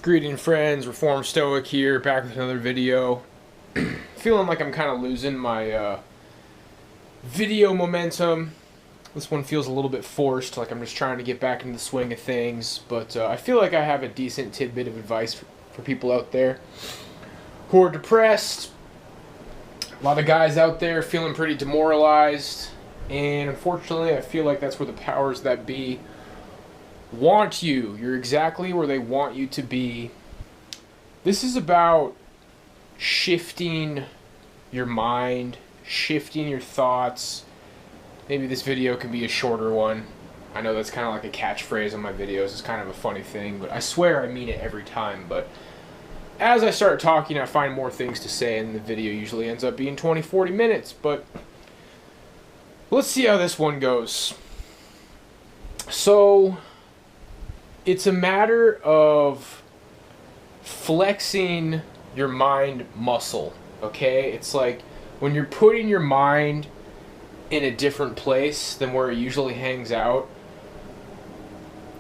Greeting friends, Reformed Stoic here, back with another video. Feeling like I'm kind of losing my video momentum. This one feels a little bit forced, like I'm just trying to get back into the swing of things. But I feel like I have a decent tidbit of advice for people out there who are depressed. A lot of guys out there feeling pretty demoralized. And unfortunately, I feel like that's where the powers that be want you. You're exactly where they want you to be. This is about shifting your mind, shifting your thoughts. Maybe this video can be a shorter one. I know that's kind of like a catchphrase on my videos. It's kind of a funny thing, but I swear I mean it every time. But as I start talking, I find more things to say, and the video usually ends up being 20-40 minutes. But let's see how this one goes. So it's a matter of flexing your mind muscle, okay? It's like when you're putting your mind in a different place than where it usually hangs out,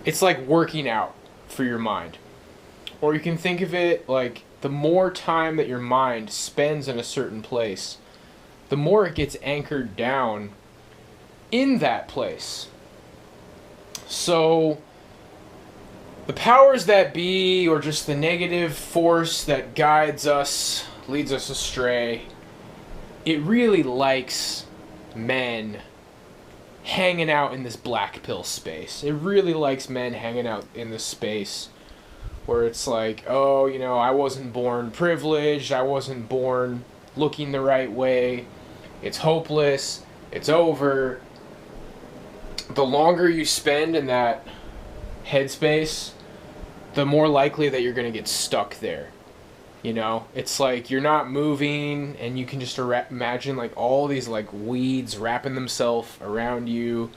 it's like working out for your mind. Or you can think of it like the more time that your mind spends in a certain place, the more it gets anchored down in that place. So the powers that be, or just the negative force that guides us, leads us astray, it really likes men hanging out in this black pill space. It really likes men hanging out in this space where it's like, oh, you know, I wasn't born privileged, I wasn't born looking the right way, it's hopeless, it's over. The longer you spend in that headspace, the more likely that you're going to get stuck there. You know, it's like you're not moving, and you can just imagine like all these like weeds wrapping themselves around you.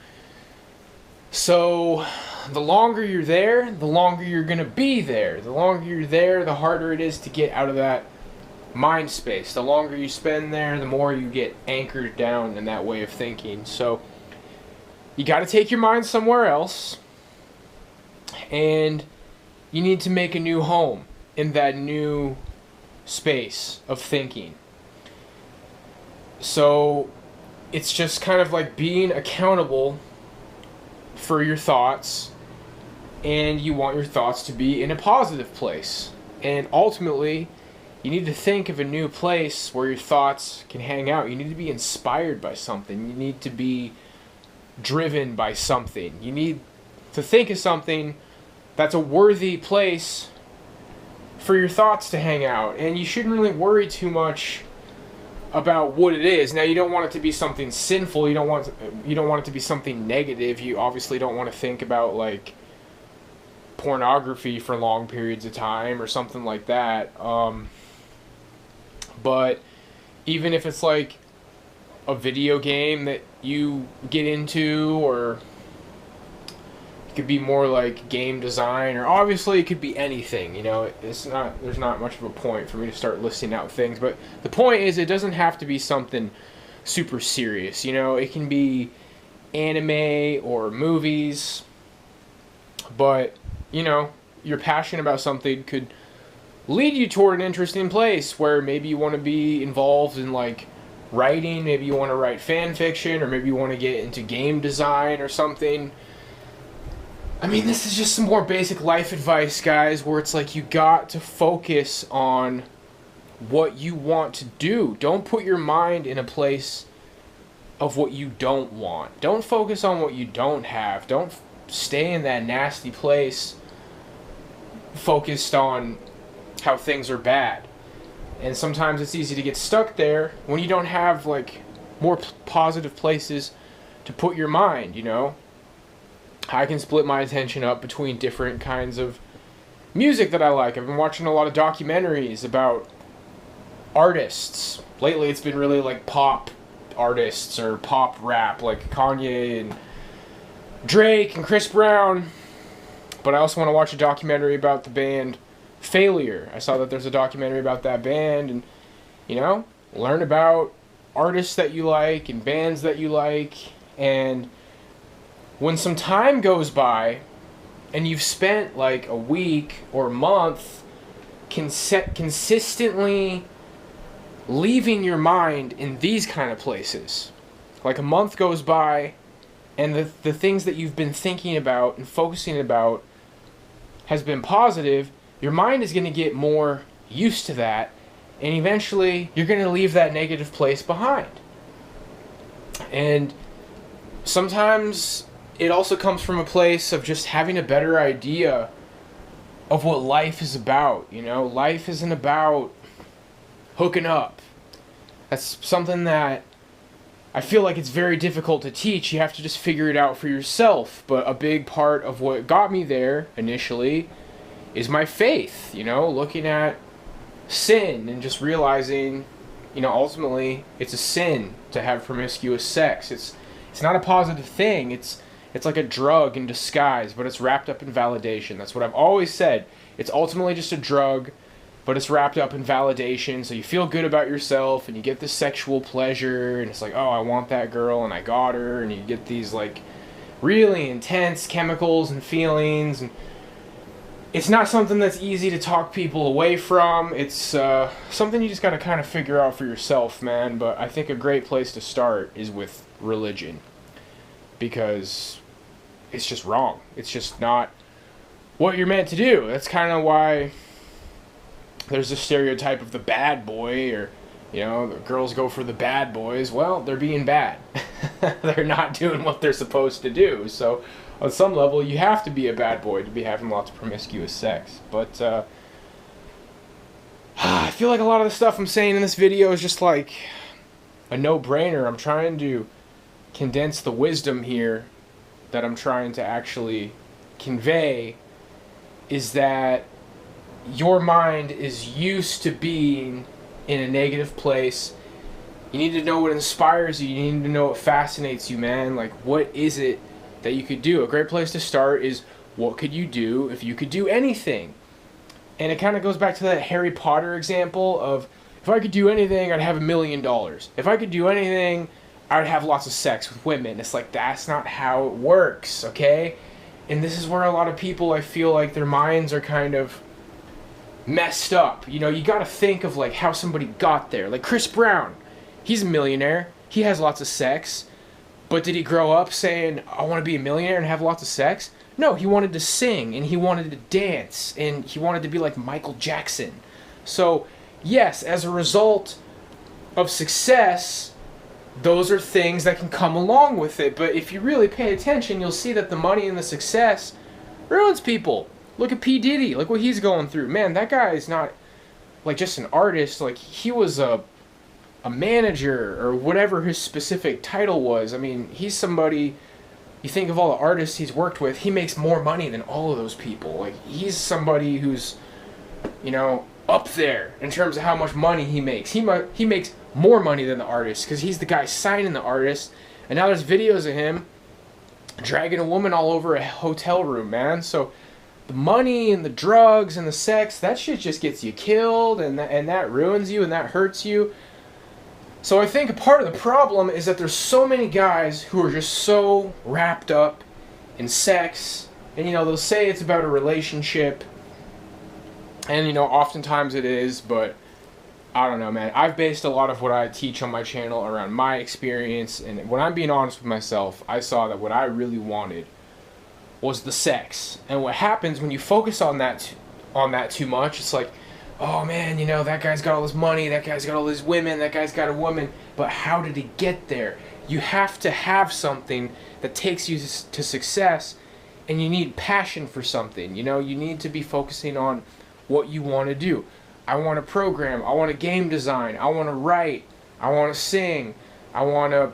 So the longer you're there, the longer you're going to be there. The longer you're there, the harder it is to get out of that mind space. The longer you spend there, the more you get anchored down in that way of thinking. So you got to take your mind somewhere else, and you need to make a new home in that new space of thinking. So it's just kind of like being accountable for your thoughts, and you want your thoughts to be in a positive place. And ultimately, you need to think of a new place where your thoughts can hang out. You need to be inspired by something. You need to be driven by something. You need to think of something that's a worthy place for your thoughts to hang out. And you shouldn't really worry too much about what it is. Now, you don't want it to be something sinful. You don't want it to be something negative. You obviously don't want to think about like pornography for long periods of time or something like that. But even if it's like a video game that you get into, or it could be more like game design, or obviously it could be anything, you know, there's not much of a point for me to start listing out things, but the point is it doesn't have to be something super serious, you know, it can be anime or movies, but, you know, you're passionate about something could lead you toward an interesting place where maybe you want to be involved in like writing, maybe you want to write fan fiction, or maybe you want to get into game design or something. I mean, this is just some more basic life advice, guys, where it's like you got to focus on what you want to do. Don't put your mind in a place of what you don't want. Don't focus on what you don't have. Don't stay in that nasty place focused on how things are bad. And sometimes it's easy to get stuck there when you don't have like more positive places to put your mind, you know. I can split my attention up between different kinds of music that I like. I've been watching a lot of documentaries about artists. Lately it's been really like pop artists or pop rap, like Kanye and Drake and Chris Brown. But I also want to watch a documentary about the band Failure. I saw that there's a documentary about that band, and, you know, learn about artists that you like and bands that you like. And when some time goes by and you've spent like a week or a month consistently leaving your mind in these kind of places. Like a month goes by, and the things that you've been thinking about and focusing about has been positive, your mind is going to get more used to that, and eventually you're going to leave that negative place behind. And sometimes it also comes from a place of just having a better idea of what life is about. You know, life isn't about hooking up. That's something that I feel like it's very difficult to teach. You have to just figure it out for yourself. But a big part of what got me there initially is my faith, you know, looking at sin and just realizing, you know, ultimately it's a sin to have promiscuous sex. It's not a positive thing. It's like a drug in disguise, but it's wrapped up in validation. That's what I've always said. It's ultimately just a drug, but it's wrapped up in validation. So you feel good about yourself and you get this sexual pleasure, and it's like, oh, I want that girl and I got her, and you get these like really intense chemicals and feelings, and it's not something that's easy to talk people away from. It's something you just got to kind of figure out for yourself, man. But I think a great place to start is with religion, because it's just wrong. It's just not what you're meant to do. That's kind of why there's a stereotype of the bad boy, or, you know, the girls go for the bad boys. Well, they're being bad. They're not doing what they're supposed to do. So on some level, you have to be a bad boy to be having lots of promiscuous sex. But I feel like a lot of the stuff I'm saying in this video is just like a no-brainer. I'm trying to condense the wisdom here that I'm trying to actually convey, is that your mind is used to being in a negative place. You need to know what inspires you. You need to know what fascinates you, man. Like, what is it that you could do? A great place to start is, what could you do if you could do anything? And it kind of goes back to that Harry Potter example of, if I could do anything, I'd have $1 million. If I could do anything, I'd have lots of sex with women. It's like, that's not how it works, okay? And this is where a lot of people, I feel like their minds are kind of messed up. You know, you got to think of like how somebody got there. Like Chris Brown, he's a millionaire. He has lots of sex. But did he grow up saying, I want to be a millionaire and have lots of sex? No, he wanted to sing, and he wanted to dance, and he wanted to be like Michael Jackson. So, yes, as a result of success, those are things that can come along with it. But if you really pay attention, you'll see that the money and the success ruins people. Look at P. Diddy. Look what he's going through. Man, that guy is not like just an artist. Like, he was a manager, or whatever his specific title was. I mean, he's somebody, you think of all the artists he's worked with, he makes more money than all of those people. Like, he's somebody who's, you know, up there in terms of how much money he makes. He makes more money than the artist, because he's the guy signing the artist. And now there's videos of him dragging a woman all over a hotel room, man. So the money and the drugs and the sex, that shit just gets you killed, and that ruins you, and that hurts you. So I think a part of the problem is that there's so many guys who are just so wrapped up in sex, and, you know, they'll say it's about a relationship, and, you know, oftentimes it is, but I don't know, man. I've based a lot of what I teach on my channel around my experience, and when I'm being honest with myself, I saw that what I really wanted was the sex. And what happens when you focus on that too much, it's like, oh man, you know, that guy's got all this money, that guy's got all these women, that guy's got a woman, but how did he get there? You have to have something that takes you to success, and you need passion for something. You know, you need to be focusing on what you want to do. I want to program, I want to game design, I want to write, I want to sing, I want to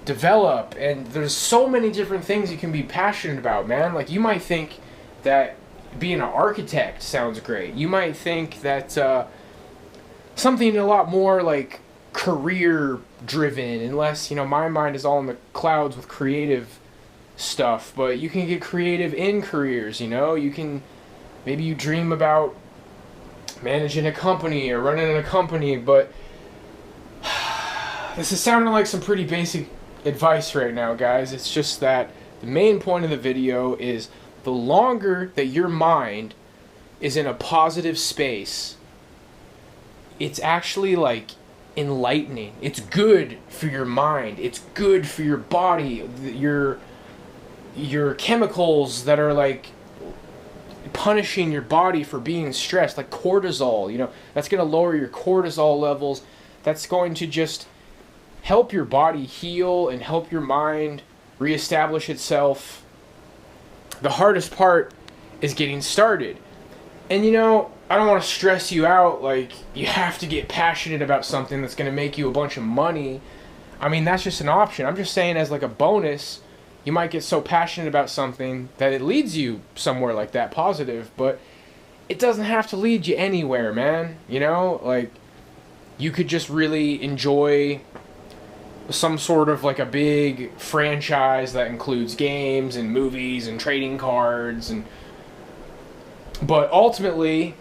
develop, and there's so many different things you can be passionate about, man. Like, you might think that being an architect sounds great. You might think that something a lot more like career driven, unless, you know, my mind is all in the clouds with creative stuff. But you can get creative in careers, you know. You can, maybe you dream about managing a company or running a company, but this is sounding like some pretty basic advice right now, guys. It's just that the main point of the video is the longer that your mind is in a positive space, it's actually like enlightening. It's good for your mind. It's good for your body. Your chemicals that are like punishing your body for being stressed, like cortisol, that's going to lower your cortisol levels. That's going to just help your body heal and help your mind reestablish itself. The hardest part is getting started. And I don't want to stress you out like you have to get passionate about something that's going to make you a bunch of money. I mean, that's just an option. I'm just saying as like a bonus, you might get so passionate about something that it leads you somewhere like that positive, but it doesn't have to lead you anywhere, man. Like you could just really enjoy some sort of like a big franchise that includes games and movies and trading cards but ultimately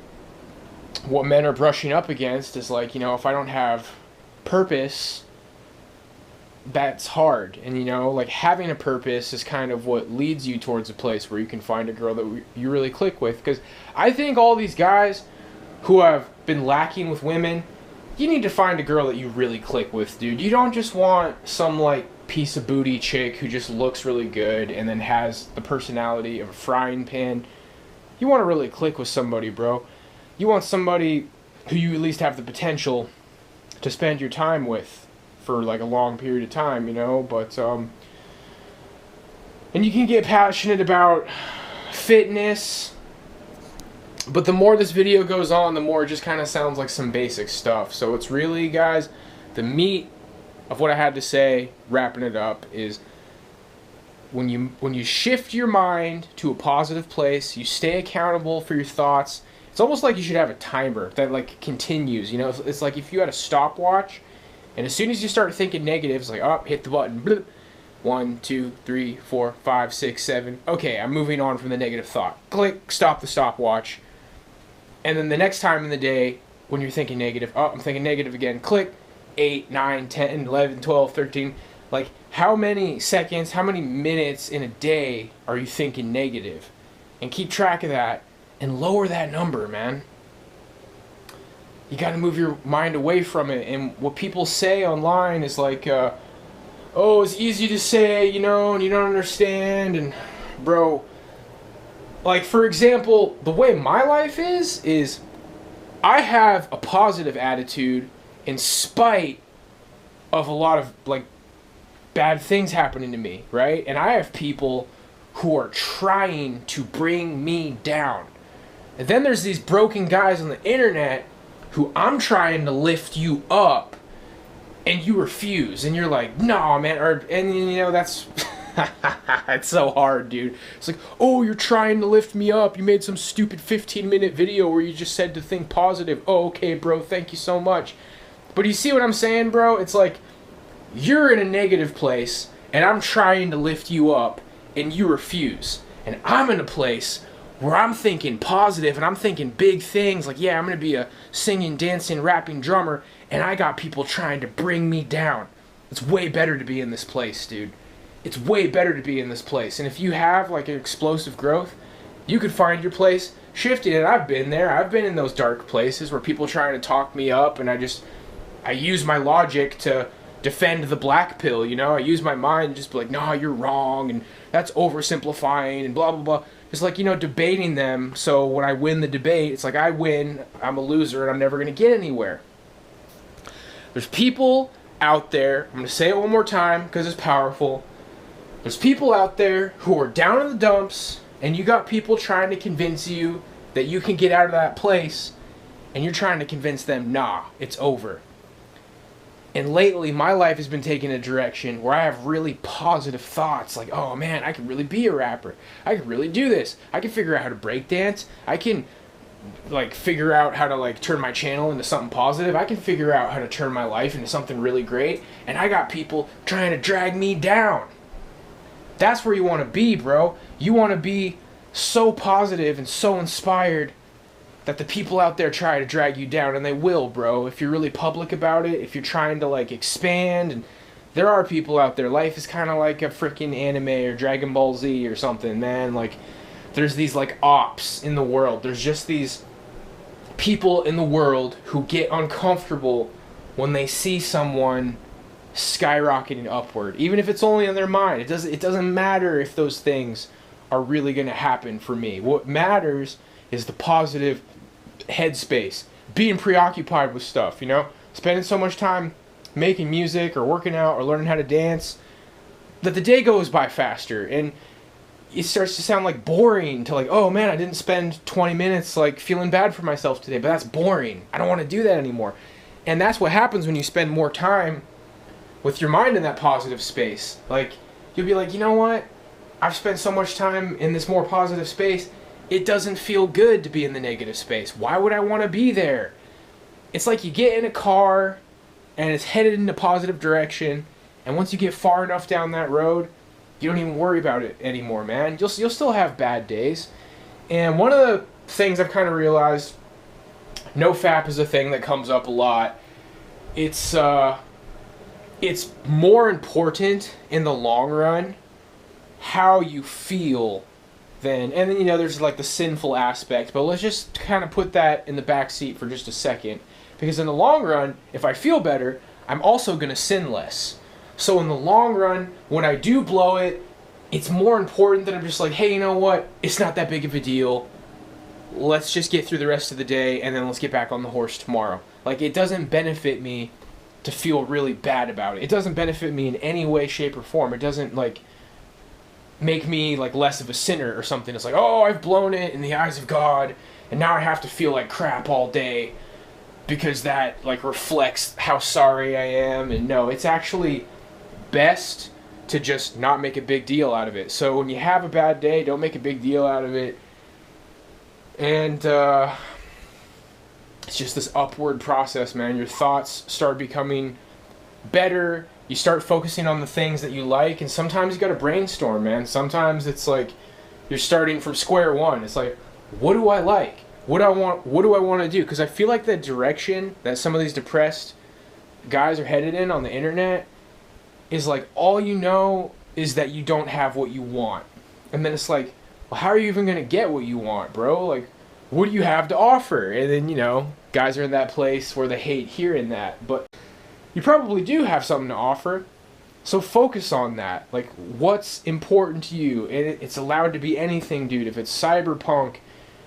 what men are brushing up against is like, if I don't have purpose, that's hard. And like having a purpose is kind of what leads you towards a place where you can find a girl that you really click with. Because I think all these guys who have been lacking with women, you need to find a girl that you really click with, dude. You don't just want some like piece of booty chick who just looks really good and then has the personality of a frying pan. You want to really click with somebody, bro. You want somebody who you at least have the potential to spend your time with for like a long period of time, but and you can get passionate about fitness, but the more this video goes on, the more it just kind of sounds like some basic stuff. So it's really, guys, the meat of what I had to say, wrapping it up, is when you shift your mind to a positive place, you stay accountable for your thoughts. It's almost like you should have a timer that like continues. It's like if you had a stopwatch, and as soon as you start thinking negative, it's like, oh, hit the button. Bloop. 1, 2, 3, 4, 5, 6, 7. Okay, I'm moving on from the negative thought. Click, stop the stopwatch. And then the next time in the day, when you're thinking negative, oh, I'm thinking negative again. Click, 8, 9, 10, 11, 12, 13. Like, how many seconds, how many minutes in a day are you thinking negative? And keep track of that and lower that number, man. You got to move your mind away from it. And what people say online is like, oh, it's easy to say, and you don't understand. And, bro, like, for example, the way my life is I have a positive attitude in spite of a lot of, like, bad things happening to me, right? And I have people who are trying to bring me down. And then there's these broken guys on the internet who I'm trying to lift you up, and you refuse, and you're like, nah, man, that's it's so hard, dude. It's like, oh, you're trying to lift me up. You made some stupid 15-minute video where you just said to think positive. Oh, okay, bro, thank you so much. But you see what I'm saying, bro? It's like, you're in a negative place, and I'm trying to lift you up, and you refuse. And I'm in a place where I'm thinking positive, and I'm thinking big things, like, yeah, I'm going to be a singing, dancing, rapping drummer, and I got people trying to bring me down. It's way better to be in this place, dude. It's way better to be in this place. And if you have, like, an explosive growth, you could find your place shifting. And I've been there. I've been in those dark places where people trying to talk me up, and I use my logic to defend the black pill, I use my mind and just be like, no, you're wrong, and that's oversimplifying, and blah, blah, blah. Just like, debating them, so when I win the debate, it's like I win, I'm a loser, and I'm never going to get anywhere. There's people out there, I'm going to say it one more time because it's powerful. There's people out there who are down in the dumps, and you got people trying to convince you that you can get out of that place, and you're trying to convince them, nah, it's over. And lately, my life has been taking a direction where I have really positive thoughts, like, oh man, I could really be a rapper. I could really do this. I can figure out how to break dance. I can, like, figure out how to, like, turn my channel into something positive. I can figure out how to turn my life into something really great. And I got people trying to drag me down. That's where you want to be, bro. You want to be so positive and so inspired that the people out there try to drag you down, and they will, bro. If you're really public about it, if you're trying to, like, expand, and there are people out there. Life is kind of like a freaking anime or Dragon Ball Z or something, man. Like, there's these like ops in the world. There's just these people in the world who get uncomfortable when they see someone skyrocketing upward, even if it's only in their mind. It doesn't matter if those things are really going to happen for me. What matters is the positive headspace, being preoccupied with stuff, spending so much time making music or working out or learning how to dance that the day goes by faster, and it starts to sound like boring to like, oh man, I didn't spend 20 minutes like feeling bad for myself today, but that's boring. I don't want to do that anymore. And that's what happens when you spend more time with your mind in that positive space. Like, you'll be like, you know what? I've spent so much time in this more positive space. It doesn't feel good to be in the negative space. Why would I want to be there? It's like you get in a car and it's headed in a positive direction, and once you get far enough down that road, you don't even worry about it anymore, man. You'll still have bad days. And one of the things I've kind of realized, NoFap is a thing that comes up a lot. It's more important in the long run how you feel and then there's like the sinful aspect, but let's just kind of put that in the back seat for just a second, because in the long run, if I feel better, I'm also going to sin less. So in the long run, when I do blow it, it's more important that I'm just like, hey, you know what? It's not that big of a deal. Let's just get through the rest of the day, and then let's get back on the horse tomorrow. Like, it doesn't benefit me to feel really bad about it. It doesn't benefit me in any way, shape, or form. It doesn't, like, make me, like, less of a sinner or something. It's like, oh, I've blown it in the eyes of God, and now I have to feel like crap all day because that, like, reflects how sorry I am. And no, it's actually best to just not make a big deal out of it. So when you have a bad day, don't make a big deal out of it. And it's just this upward process, man. Your thoughts start becoming better. You start focusing on the things that you like, and sometimes you got to brainstorm, man. Sometimes it's like you're starting from square one. It's like, what do I like? What do I want to do? Because I feel like the direction that some of these depressed guys are headed in on the internet is like, all you know is that you don't have what you want. And then it's like, well, how are you even going to get what you want, bro? Like, what do you have to offer? And then, guys are in that place where they hate hearing that. But you probably do have something to offer. So focus on that. Like, what's important to you? And it's allowed to be anything, dude. If it's cyberpunk,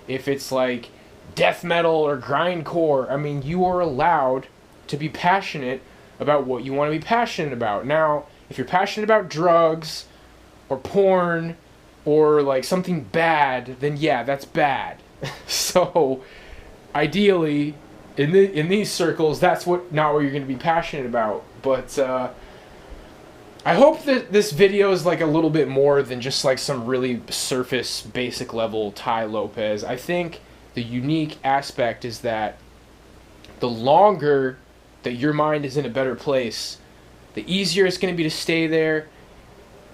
if it's like death metal or grindcore, I mean, you are allowed to be passionate about what you want to be passionate about. Now, if you're passionate about drugs or porn or like something bad, then yeah, that's bad. So ideally, in these circles, that's not what you're going to be passionate about. But I hope that this video is like a little bit more than just like some really surface, basic level Tai Lopez. I think the unique aspect is that the longer that your mind is in a better place, the easier it's going to be to stay there.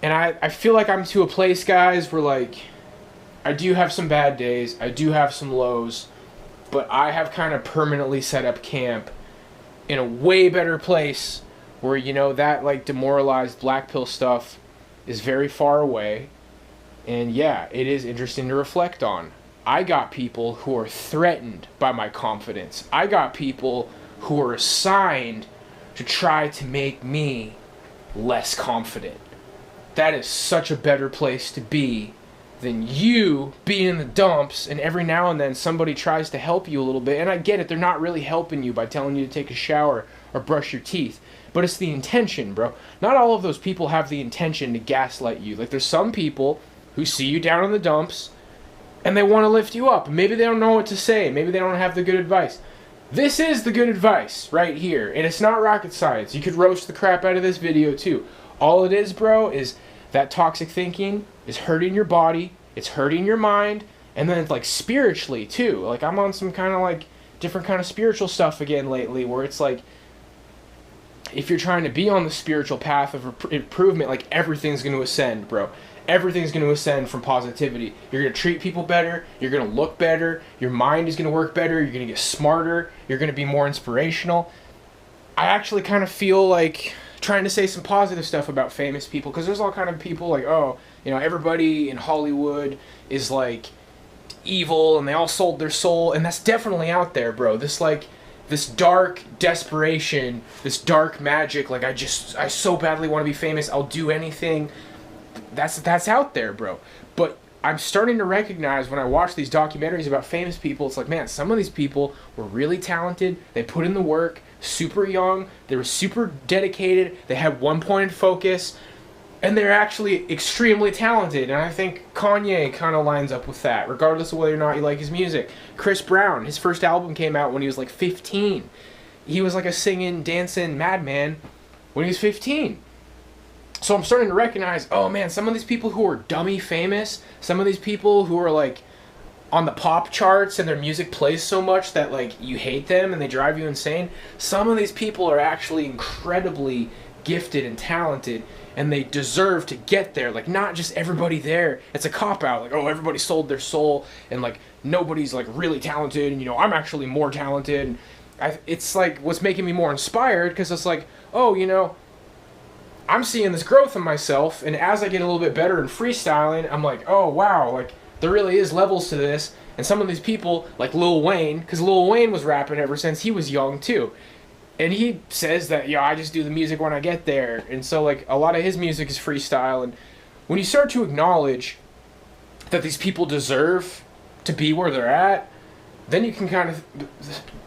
And I feel like I'm to a place, guys, where like I do have some bad days, I do have some lows, but I have kind of permanently set up camp in a way better place where, that like demoralized black pill stuff is very far away. And yeah, it is interesting to reflect on. I got people who are threatened by my confidence. I got people who are assigned to try to make me less confident. That is such a better place to be than you being in the dumps and every now and then somebody tries to help you a little bit. And I get it, they're not really helping you by telling you to take a shower or brush your teeth. But it's the intention, bro. Not all of those people have the intention to gaslight you. Like, there's some people who see you down in the dumps and they want to lift you up. Maybe they don't know what to say. Maybe they don't have the good advice. This is the good advice right here. And it's not rocket science. You could roast the crap out of this video too. All it is, bro, is that toxic thinking is hurting your body, it's hurting your mind, and then it's like spiritually too. Like, I'm on some kind of like different kind of spiritual stuff again lately, where it's like, if you're trying to be on the spiritual path of improvement, like, everything's going to ascend, bro. Everything's going to ascend from positivity. You're going to treat people better, you're going to look better, your mind is going to work better, you're going to get smarter, you're going to be more inspirational. I actually kind of feel like trying to say some positive stuff about famous people, because there's all kind of people like, oh, You know, everybody in Hollywood is like evil and they all sold their soul, and that's definitely out there, bro. This dark desperation, this dark magic, like I so badly want to be famous, I'll do anything. That's out there, bro. But I'm starting to recognize when I watch these documentaries about famous people, it's like, man, some of these people were really talented, they put in the work, super young, they were super dedicated, they had one point of focus, and they're actually extremely talented. And I think Kanye kind of lines up with that, regardless of whether or not you like his music. Chris Brown, his first album came out when he was like 15. He was like a singing, dancing madman when he was 15. So I'm starting to recognize, oh man, some of these people who are dummy famous, some of these people who are like on the pop charts and their music plays so much that like you hate them and they drive you insane, some of these people are actually incredibly gifted and talented, and they deserve to get there. Like, not just everybody there. It's a cop-out. Like, oh, everybody sold their soul, and like nobody's like really talented, and you know, I'm actually more talented. And it's like what's making me more inspired, because it's like, oh, you know, I'm seeing this growth in myself, and as I get a little bit better in freestyling, I'm like, oh wow, like there really is levels to this. And some of these people, like Lil Wayne, because Lil Wayne was rapping ever since he was young too. And he says that, I just do the music when I get there. And so, like, a lot of his music is freestyle. And when you start to acknowledge that these people deserve to be where they're at, then you can kind of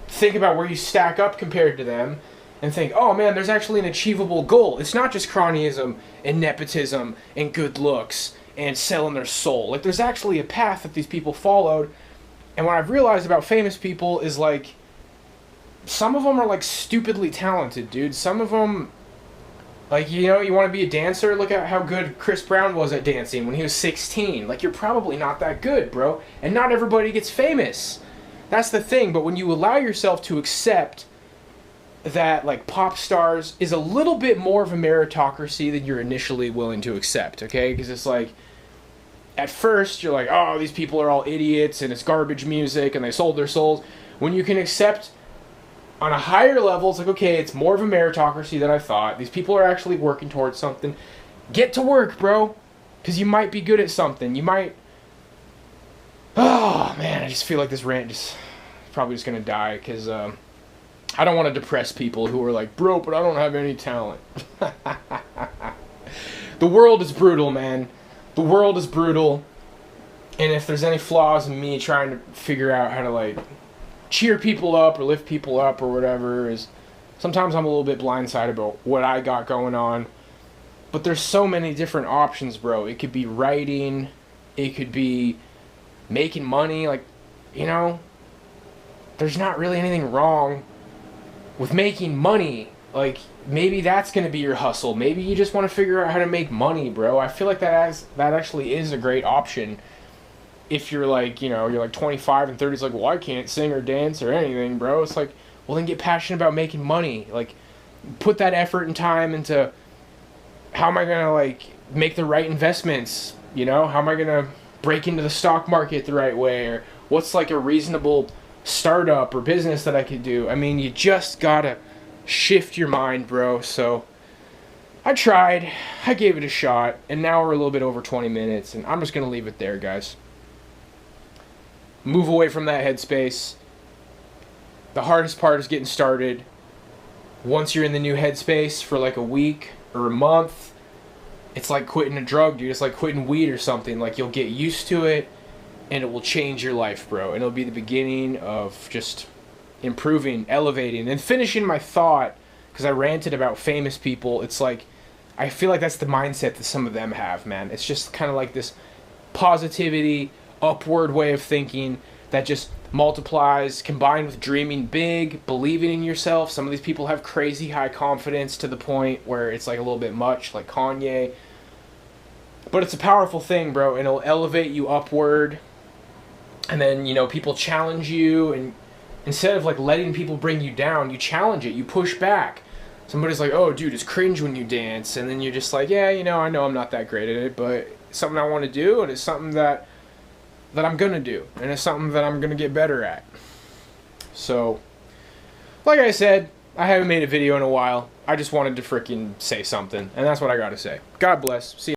think about where you stack up compared to them and think, oh, man, there's actually an achievable goal. It's not just cronyism and nepotism and good looks and selling their soul. Like, there's actually a path that these people followed. And what I've realized about famous people is, like, some of them are like stupidly talented, dude. Some of them, like, you know, you want to be a dancer? Look at how good Chris Brown was at dancing when he was 16. Like, you're probably not that good, bro. And not everybody gets famous. That's the thing. But when you allow yourself to accept that, like, pop stars is a little bit more of a meritocracy than you're initially willing to accept, okay? Because it's like, at first, you're like, oh, these people are all idiots and it's garbage music and they sold their souls. When you can accept on a higher level, it's like, okay, it's more of a meritocracy than I thought. These people are actually working towards something. Get to work, bro. Because you might be good at something. You might... Oh, man, I just feel like this rant is probably just going to die. Because I don't want to depress people who are like, bro, but I don't have any talent. The world is brutal, man. The world is brutal. And if there's any flaws in me trying to figure out how to, like, cheer people up or lift people up or whatever, is sometimes I'm a little bit blindsided about what I got going on. But there's so many different options, bro. It could be writing, it could be making money, like, you know, there's not really anything wrong with making money. Like, maybe that's going to be your hustle. Maybe you just want to figure out how to make money, bro. I feel like that actually is a great option. If you're like, you know, you're like 25 and 30, it's like, well, I can't sing or dance or anything, bro. It's like, well, then get passionate about making money. Like, put that effort and time into how am I going to, like, make the right investments, you know? How am I going to break into the stock market the right way? Or what's, like, a reasonable startup or business that I could do? I mean, you just got to shift your mind, bro. So I tried. I gave it a shot. And now we're a little bit over 20 minutes. And I'm just going to leave it there, guys. Move away from that headspace. The hardest part is getting started. Once you're in the new headspace for like a week or a month, it's like quitting a drug, dude. It's like quitting weed or something. Like, you'll get used to it, and it will change your life, bro. And it'll be the beginning of just improving, elevating, and finishing my thought, because I ranted about famous people. It's like, I feel like that's the mindset that some of them have, man. It's just kind of like this positivity, upward way of thinking that just multiplies, combined with dreaming big, believing in yourself. Some of these people have crazy high confidence to the point where it's like a little bit much, like Kanye. But it's a powerful thing, bro, and it'll elevate you upward. And then, you know, people challenge you, and instead of like letting people bring you down, you challenge it, you push back. Somebody's like, oh, dude, it's cringe when you dance. And then you're just like, yeah, you know I'm not that great at it, but it's something I want to do, and it's something that I'm going to do, and it's something that I'm going to get better at. So, like I said, I haven't made a video in a while. I just wanted to freaking say something, and that's what I got to say. God bless. See you.